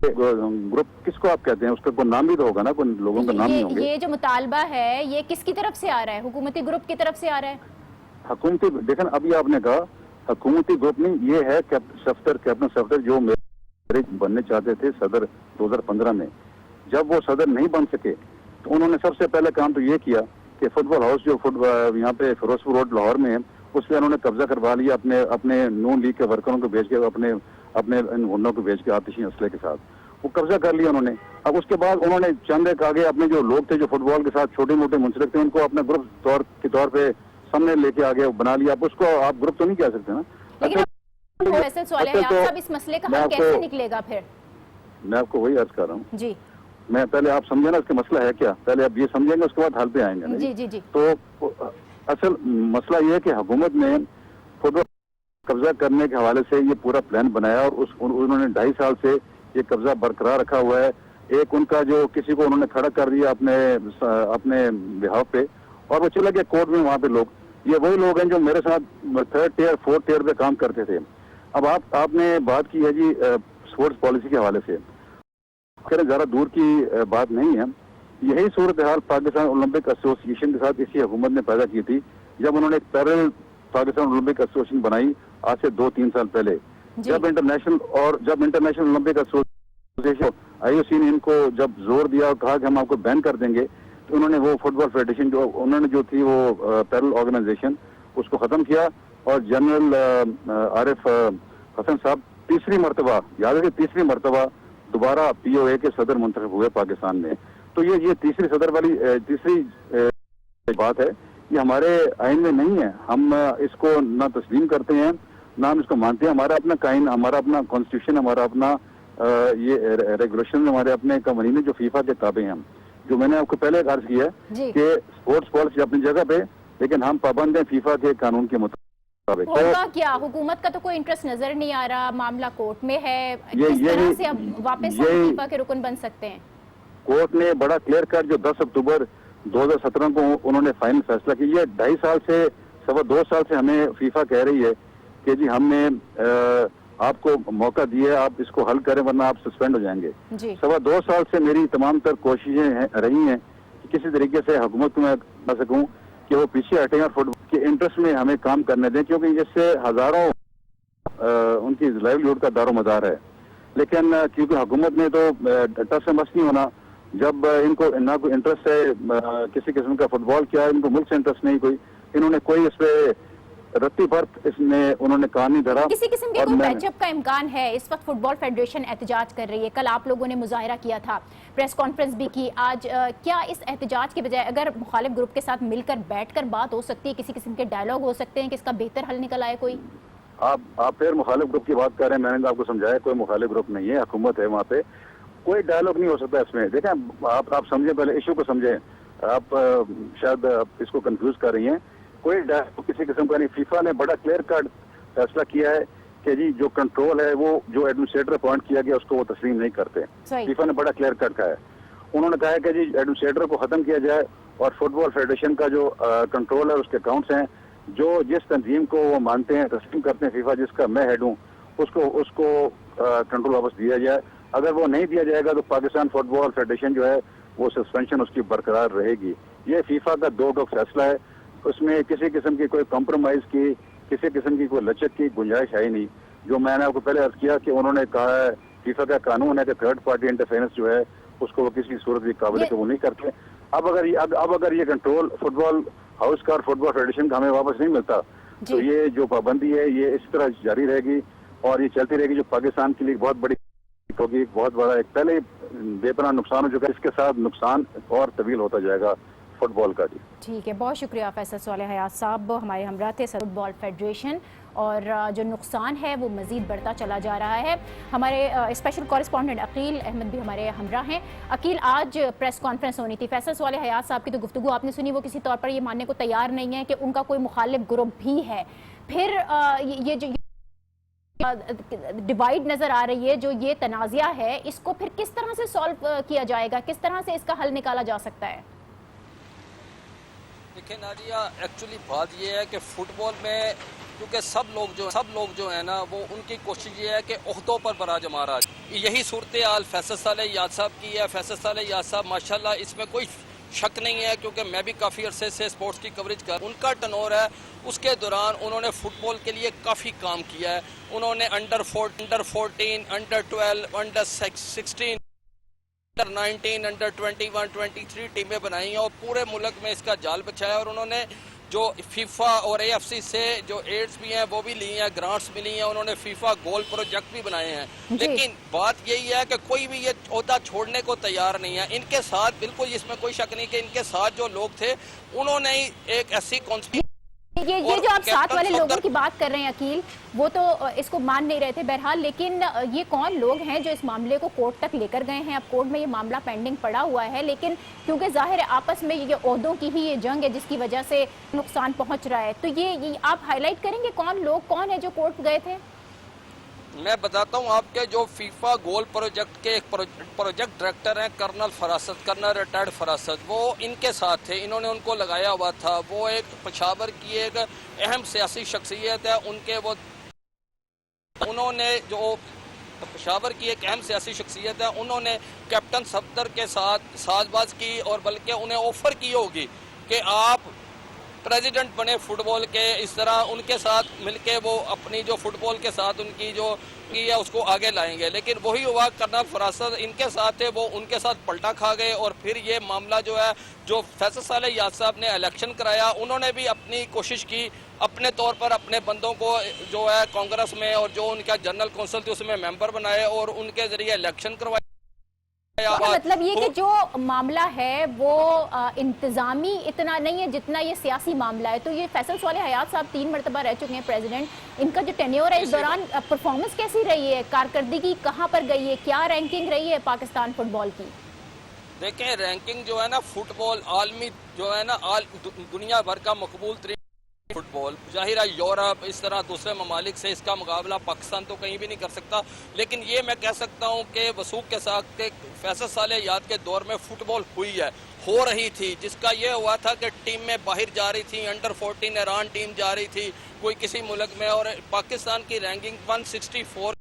ग्रुप किसको आप कहते हैं, उसका कोई नाम भी तो होगा ना, कोई लोगों का नाम नहीं होंगे। ये जो मुतालबा है ये किसकी तरफ से आ रहा है? हुकूमती ग्रुप की तरफ से आ रहा है? हुकूमती, देखें अभी आपने कहा हुकूमती ग्रुप नहीं, ये है कैप्टन सफ्दर जो मेरे बनने चाहते थे सदर 2015 में। जब वो सदर नहीं बन सके तो उन्होंने सबसे पहले काम तो ये किया कि फुटबॉल हाउस जो यहाँ पे फिरोजपुर रोड लाहौर में है, उस पर उन्होंने कब्जा करवा लिया अपने नून लीग के वर्करों को भेज के, अपने इन गुंडों को भेज के, आतिशी असले के साथ वो कब्जा कर लिया उन्होंने। अब उसके बाद उन्होंने चंद एक आगे अपने जो लोग थे जो फुटबॉल के साथ छोटे मोटे मुंसलिक थे, उनको अपने ग्रुप के तौर पे सामने लेके आगे बना लिया। अब उसको आप ग्रुप तो नहीं कह सकते ना। इस मसले का हल कैसे निकलेगा फिर? मैं आपको वही अर्ज कर रहा हूँ जी। मैं पहले आप समझे ना इसका मसला है क्या, पहले आप ये समझेंगे उसके बाद हल पे आएंगे। जी जी जी। तो असल मसला ये है कि हुकूमत ने फुटबॉल कब्जा करने के हवाले से ये पूरा प्लान बनाया और उन्होंने 2.5 साल से ये कब्जा बरकरार रखा हुआ है। एक उनका जो किसी को उन्होंने खड़ा कर दिया अपने बिहाफ पे, और वो चले गए कोर्ट में। वहाँ पे लोग, ये वही लोग हैं जो मेरे साथ 3rd टियर 4th टियर पे काम करते थे। अब आपने बात की है जी स्पोर्ट्स पॉलिसी के हवाले से, ज़्यादा दूर की बात नहीं है। यही सूरत हाल पाकिस्तान ओलंपिक एसोसिएशन के साथ इसी हुकूमत ने पैदा की थी जब उन्होंने एक पैरेलल पाकिस्तान ओलंपिक एसोसिएशन बनाई आज से 2-3 साल पहले। जब इंटरनेशनल ओलंपिक एसोसिएशन IOC ने इनको जब जोर दिया और कहा कि हम आपको बैन कर देंगे, तो उन्होंने वो फुटबॉल फेडरेशन जो थी वो पैरेलल ऑर्गेनाइजेशन उसको खत्म किया और जनरल आरिफ हसन साहब तीसरी मरतबा दोबारा POA के सदर मुंतखब हुए पाकिस्तान में। तो ये तीसरी बात है, ये हमारे आइन में नहीं है। हम इसको ना तस्लीम करते हैं ना हम इसको मानते हैं। हमारा अपना काइन, हमारा अपना कॉन्स्टिट्यूशन, हमारा अपना ये रेगुलेशन, हमारे अपने कवानीन है जो फीफा के ताबे हैं। जो मैंने आपको पहले अर्ज किया कि स्पोर्ट्स पॉलिसी अपनी जगह पे, लेकिन हम पाबंद हैं फीफा के कानून के मुताबिक। होगा क्या? हुकूमत का तो कोई इंटरेस्ट नजर नहीं आ रहा, मामला कोर्ट में है, किस तरह से अब वापस फीफा के रुकन बन सकते हैं? कोर्ट ने बड़ा क्लियर कट जो 10 अक्टूबर 2017 को उन्होंने फाइनल फैसला किया। 2.5 साल से हमें फीफा कह रही है कि जी हमने आपको मौका दिया, आप इसको हल करें वरना आप सस्पेंड हो जाएंगे। 2.25 साल से मेरी तमाम तर कोशिशें रही हैं कि किसी तरीके से हुकूमत को मैं बता सकूं कि वो पीछे हटें और फुटबॉल के इंटरेस्ट में हमें काम करने दें, क्योंकि इससे हजारों उनकी लाइवलीहुड का दारोमदार है। लेकिन क्योंकि हुकूमत ने तो टस से मस नहीं होना, जब इनको ना कोई इंटरेस्ट है किसी किस्म का फुटबॉल, क्या इनको मुल्क से इंटरेस्ट नहीं, कोई इन्होंने कोई इस पे रत्ती भर इसमें उन्होंने कान नहीं धरा। किसी किस्म के कोई पैचअप का इम्कान है? इस वक्त फुटबॉल फेडरेशन एहतजाज कर रही है। कल आप लोगों ने मुजाहिरा किया था, प्रेस कॉन्फ्रेंस भी की। आज क्या इस एहतजाज के बजाय अगर मुखालिफ ग्रुप के साथ मिलकर बैठकर बात हो सकती है, किसी किस्म के डायलॉग हो सकते हैं कि इसका बेहतर हल निकल आए? कोई आप फिर मुखालिफ ग्रुप की बात कर रहे हैं। मैंने आपको समझाया कोई मुखालिफ ग्रुप नहीं है, हुकूमत है वहाँ पे, कोई डायलॉग नहीं हो सकता इसमें। देखें आप समझे, पहले इशू को समझे। आप शायद इसको कंफ्यूज कर रही हैं। कोई डायलॉग किसी किस्म का नहीं। फीफा ने बड़ा क्लियर कट फैसला किया है कि जी जो कंट्रोल है वो जो एडमिनिस्ट्रेटर अपॉइंट किया गया उसको वो तस्लीम नहीं करते। फीफा ने बड़ा क्लियर कट कहा है। उन्होंने कहा है कि जी एडमिनिस्ट्रेटर को खत्म किया जाए और फुटबॉल फेडरेशन का जो कंट्रोल है उसके अकाउंट्स हैं, जो जिस तंजीम को वो मानते हैं, तस्लीम करते हैं फीफा जिसका मैं हेड हूँ, उसको कंट्रोल वापस दिया जाए। अगर वो नहीं दिया जाएगा तो पाकिस्तान फुटबॉल फेडरेशन जो है वो सस्पेंशन उसकी बरकरार रहेगी। ये फीफा का दो टोक फैसला है, उसमें किसी किस्म की कोई कॉम्प्रोमाइज की, किसी किस्म की कोई लचक की गुंजाइश है ही नहीं। जो मैंने आपको पहले अर्ज किया कि उन्होंने कहा है फीफा का कानून है कि थर्ड पार्टी इंटरफेरेंस जो है उसको वो किसी सूरत भी काबिल कबूल नहीं करते। अब अगर ये कंट्रोल फुटबॉल हाउस का और फुटबॉल फेडरेशन का हमें वापस नहीं मिलता तो ये जो पाबंदी है ये इस तरह जारी रहेगी और ये चलती रहेगी, जो पाकिस्तान के लिए बहुत बड़ी होगी, बहुत बड़ा एक पहले बेपनाह नुकसान हो चुका है, इसके साथ नुकसान और तवील होता जाएगा फुटबॉल का। जी ठीक है, बहुत शुक्रिया फैसल सालेह हयात साहब हमारे हमरा थे। फुटबॉल फेडरेशन और जो नुकसान है वो मज़ीद बढ़ता चला जा रहा है। हमारे स्पेशल कॉरेस्पॉन्डेंट अकील अहमद भी हमारे हमरा हैं। अकील, आज प्रेस कॉन्फ्रेंस होनी थी, फैसल सालेह हयात साहब की तो गुफ्तगू आपने सुनी, वो किसी तौर पर ये मानने को तैयार नहीं है कि उनका कोई मुखालिफ ग्रुप भी है। फिर ये जो डिवाइड नज़र आ रही है, जो ये तनाज़ा है, इसको फिर किस तरह से सॉल्व किया जाएगा, किस तरह से इसका हल निकाला जा सकता है? देखिए नाजिया, एक्चुअली बात ये है कि फुटबॉल में क्योंकि सब लोग जो है ना वो उनकी कोशिश ये है कि ओहदों पर बराज महाराज, यही सूरत हाल फैसल सालेह याद साहब की है। फैसल सालेह याद साहब माशाल्लाह इसमें कोई शक नहीं है, क्योंकि मैं भी काफ़ी अरसे से स्पोर्ट्स की कवरेज कर, उनका टनोर है उसके दौरान उन्होंने फ़ुटबॉल के लिए काफ़ी काम किया है। उन्होंने under 14, under 12, under 16, under 19, under 21, 23 टीमें बनाई हैं और पूरे मुल्क में इसका जाल बिछाया। और उन्होंने जो फीफा और AFC से जो एड्स भी हैं वो भी ली हैं, ग्रांट्स मिली हैं, उन्होंने फीफा गोल प्रोजेक्ट भी बनाए हैं। लेकिन बात यही है कि कोई भी ये ओहदा छोड़ने को तैयार नहीं है। इनके साथ बिल्कुल इसमें कोई शक नहीं कि इनके साथ जो लोग थे उन्होंने ही एक ऐसी ये जो आप साथ वाले लोगों की बात कर रहे हैं अकील, वो तो इसको मान नहीं रहे थे बहरहाल, लेकिन ये कौन लोग हैं जो इस मामले को कोर्ट तक लेकर गए हैं? अब कोर्ट में ये मामला पेंडिंग पड़ा हुआ है, लेकिन क्योंकि जाहिर है आपस में ये ओहदों की ही ये जंग है जिसकी वजह से नुकसान पहुंच रहा है, तो ये आप हाईलाइट करेंगे कौन है जो कोर्ट गए थे? मैं बताता हूँ आपके जो फीफा गोल प्रोजेक्ट के एक प्रोजेक्ट डायरेक्टर हैं कर्नल रिटायर्ड फरासत, वो इनके साथ थे, इन्होंने उनको लगाया हुआ था। वो एक पेशावर की एक अहम सियासी शख्सियत है, उन्होंने जो पेशावर की एक अहम सियासी शख्सियत है, उन्होंने कैप्टन सफदर के साथ साजबाज की और बल्कि उन्हें ऑफर की होगी कि आप प्रेसिडेंट बने फुटबॉल के, इस तरह उनके साथ मिलके वो अपनी जो फुटबॉल के साथ उनकी जो की है उसको आगे लाएंगे। लेकिन वही हुआ, कर्नल फरासत इनके साथ थे, वो उनके साथ पलटा खा गए और फिर ये मामला जो है, जो फैसल साले याद साहब ने इलेक्शन कराया, उन्होंने भी अपनी कोशिश की अपने तौर पर अपने बंदों को जो है कांग्रेस में और जो उनका जनरल कौंसिल थी उसमें मेंबर बनाए और उनके जरिए इलेक्शन करवाए। मतलब ये कि जो मामला है वो इंतजामी इतना नहीं है जितना ये सियासी मामला है। तो ये फैसल साले हयात साहब 3 मरतबा रह चुके हैं प्रेसिडेंट, इनका जो टेन्योर है इस दौरान परफॉर्मेंस कैसी रही है, कारकर्दगी कहाँ पर गई है, क्या रैंकिंग रही है पाकिस्तान फुटबॉल की? देखें, रैंकिंग जो है ना फुटबॉल आलमी जो है ना दुनिया भर का मकबूल तरीन फुटबॉल, जाहिर है यूरोप इस तरह दूसरे ममालिक से इसका मुकाबला पाकिस्तान तो कहीं भी नहीं कर सकता। लेकिन ये मैं कह सकता हूँ कि वसूख के साथ के फैसल साले याद के दौर में फुटबॉल हुई है, हो रही थी, जिसका ये हुआ था कि टीम में बाहर जा रही थी, अंडर 14 ईरान टीम जा रही थी कोई किसी मुल्क में, और पाकिस्तान की रैंकिंग 164।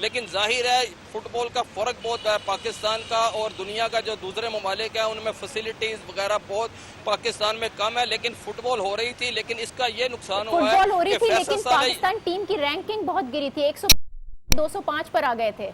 लेकिन जाहिर है फुटबॉल का फ़र्क बहुत है पाकिस्तान का और दुनिया का जो दूसरे ममालिक है उनमें फैसिलिटीज़ वगैरह बहुत पाकिस्तान में कम है। लेकिन फुटबॉल हो ररही थी, लेकिन इसका ये नुकसान हुआ है, फुटबॉल हो रही थी लेकिन पाकिस्तान टीम की रैंकिंग बहुत गिरी थी, 205 पर आ गए थे।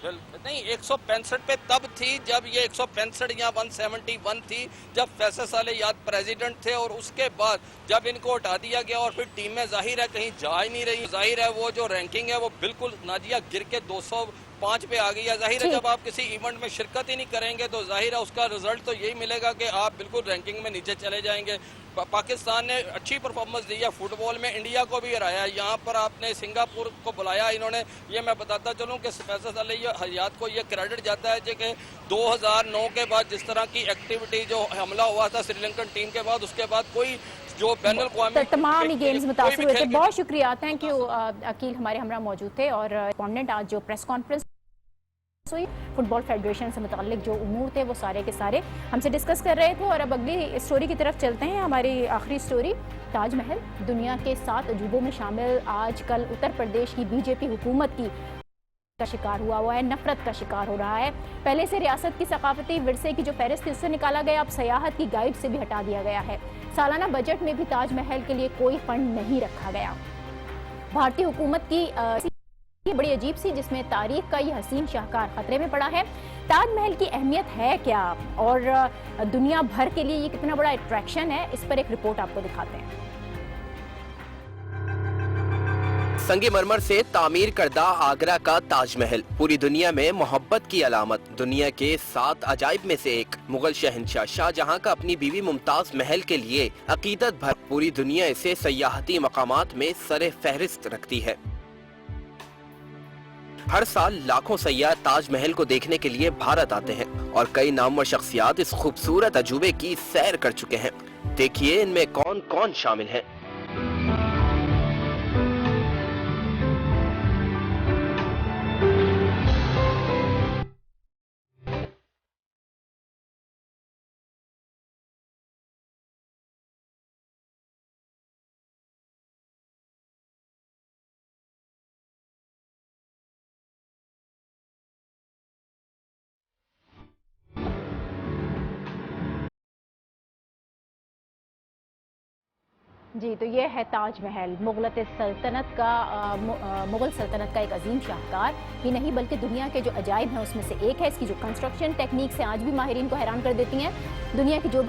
नहीं, 165 पे तब थी जब ये 165 या 171 थी जब फैसल साले याद प्रेसिडेंट थे, और उसके बाद जब इनको हटा दिया गया और फिर टीम में जाहिर है कहीं जा ही नहीं रही, जाहिर है वो जो रैंकिंग है वो बिल्कुल नाजिया गिर के 205 पे आ गई है। जाहिर है जब आप किसी इवेंट में शिरकत ही नहीं करेंगे तो जाहिर है उसका रिजल्ट तो यही मिलेगा कि आप बिल्कुल रैंकिंग में नीचे चले जाएंगे। पाकिस्तान ने अच्छी परफॉर्मेंस दी है फुटबॉल में, इंडिया को भी हराया, यहाँ पर आपने सिंगापुर को बुलाया इन्होंने। ये मैं बताता चलूँ कि फैसल साले हयात को ये क्रेडिट जाता है कि 2009 के बाद जिस तरह की एक्टिविटी जो हमला हुआ था श्रीलंकन टीम के बाद, उसके बाद कोई जो बैनुल अक़वामी तमाम ही गेम्स मुतासिर हुए थे। बहुत शुक्रिया, थैंक यू अकील हमारे हमरा मौजूद थे। और रिस्पोंडेंट आज जो प्रेस कॉन्फ्रेंस हुई फुटबॉल फेडरेशन से मुताल्लिक जो उमूर थे वो सारे के सारे हमसे डिस्कस कर रहे थे। और अब अगली स्टोरी की तरफ चलते हैं, हमारी आखिरी स्टोरी। ताजमहल दुनिया के 7 अजूबों में शामिल आजकल उत्तर प्रदेश की बीजेपी हुकूमत की का शिकार हुआ है, नफरत का शिकार हो रहा है। पहले से रियासत की सकाफती विरसे की जो फहरिस्त उससे निकाला गया, अब सयाहत की गाइड से भी हटा दिया गया है। सालाना बजट में भी ताजमहल के लिए कोई फंड नहीं रखा गया। भारतीय हुकूमत की ये बड़ी अजीब सी, जिसमें तारीख का ये हसीन शाहकार खतरे में पड़ा है। ताजमहल की अहमियत है क्या और दुनिया भर के लिए ये कितना बड़ा अट्रैक्शन है, इस पर एक रिपोर्ट आपको दिखाते हैं। संगमरमर से तामीर करदा आगरा का ताजमहल पूरी दुनिया में मोहब्बत की अलामत, दुनिया के 7 अजायब में से एक। मुगल शहंशाह शाहजहां का अपनी बीवी मुमताज महल के लिए अकीदत भर पूरी दुनिया इसे सयाहती मकामात में सरे फहरिस्त रखती है। हर साल लाखों सयाह ताजमहल को देखने के लिए भारत आते हैं और कई नामवर शख्सियात इस खूबसूरत अजूबे की सैर कर चुके हैं। देखिए इनमें कौन कौन शामिल है। जी, तो ये है ताजमहल, मुगल सल्तनत का एक अजीम शाहकार ही नहीं बल्कि दुनिया के जो अजायब हैं उसमें से एक है। इसकी जो कंस्ट्रक्शन टेक्निक से आज भी माहिरीन को हैरान कर देती हैं। दुनिया की जो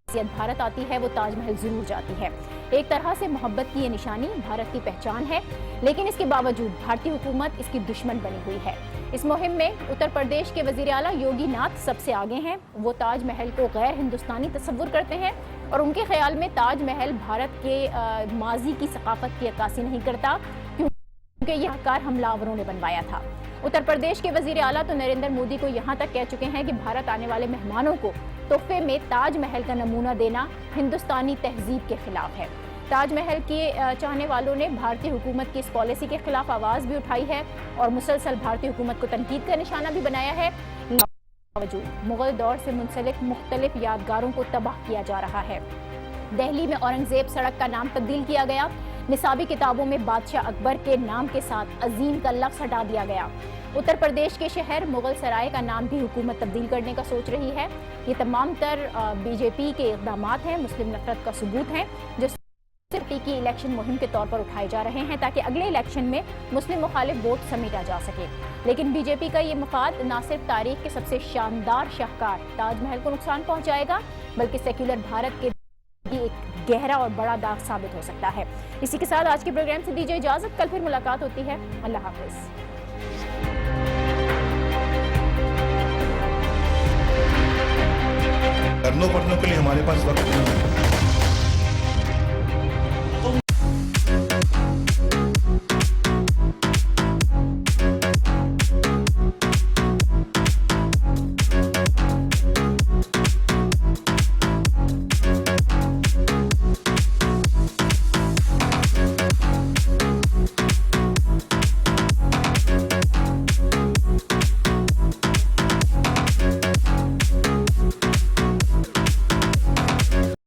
भारत आती है वो ताजमहल जरूर जाती है। एक तरह से मोहब्बत की ये निशानी भारत की पहचान है, लेकिन इसके बावजूद भारतीय हुकूमत इसकी दुश्मन बनी हुई है। इस मुहिम में उत्तर प्रदेश के वजीर आला योगी नाथ सबसे आगे हैं। वो ताजमहल को गैर हिंदुस्तानी तस्वुर करते हैं और उनके ख्याल में ताजमहल भारत के माजी की सकाफत की अक्कासी नहीं करता, क्योंकि यह आकार हमलावरों ने बनवाया था। उत्तर प्रदेश के वजीर आला तो नरेंद्र मोदी को यहाँ तक कह चुके हैं कि भारत आने वाले मेहमानों को तोहफे में ताजमहल का नमूना देना हिंदुस्तानी तहजीब के खिलाफ है। ताजमहल के चाहने वालों ने भारतीय हुकूमत की इस पॉलिसी के खिलाफ आवाज़ भी उठाई है और मुसलसल भारतीय हुकूमत को तनकीद का निशाना भी बनाया है। बावजूद मुगल दौर से मुंसलिक मुख्तलिफ यादगारों को तबाह किया जा रहा है। दिल्ली में औरंगजेब सड़क का नाम तब्दील किया गया, निसाबी किताबों में बादशाह अकबर के नाम के साथ अजीम का लफ्ज हटा दिया गया। उत्तर प्रदेश के शहर मुगल सराय का नाम भी हुकूमत तब्दील करने का सोच रही है। ये तमाम तर बीजेपी के इक़दामात हैं, मुस्लिम नफरत का सबूत हैं, जो की इलेक्शन मुहिम के तौर पर उठाए जा रहे हैं ताकि अगले इलेक्शन में मुस्लिम मुखालिफ वोट समेटा जा सके। लेकिन बीजेपी का ये मफाद न सिर्फ तारीख के सबसे शानदार शाहकार ताजमहल को नुकसान पहुंचाएगा, बल्कि सेक्युलर भारत के भी एक गहरा और बड़ा दाग साबित हो सकता है। इसी के साथ आज के प्रोग्राम से दीजिए इजाजत। कल फिर मुलाकात होती है। अल्लाह हाफिज। करनों पढ़नों के लिए हमारे पास वक्त नहीं है।